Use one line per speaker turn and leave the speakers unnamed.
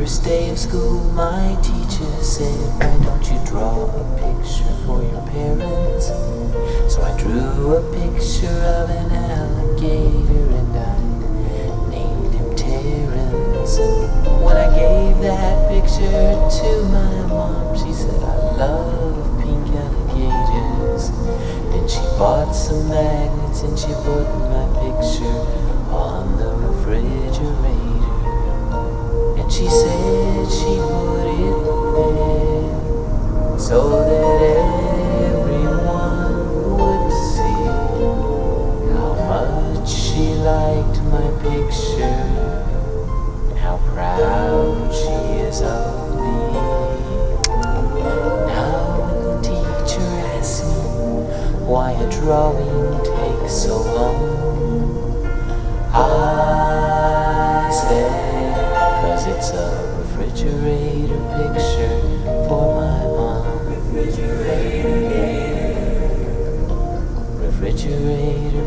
first day of school, my teacher said, why don't you draw a picture for your parents? So I drew a picture of an alligator and I named him Terrence. When I gave that picture to my mom, she said, I love pink alligators. Then she bought some magnets and she put my picture on the refrigerator. And she said she put it there so that everyone would see how much she liked my picture and how proud she is of me. Now when the teacher asks me why a drawing takes so long, I said, 'cause it's a refrigerator picture for my mom. Refrigerator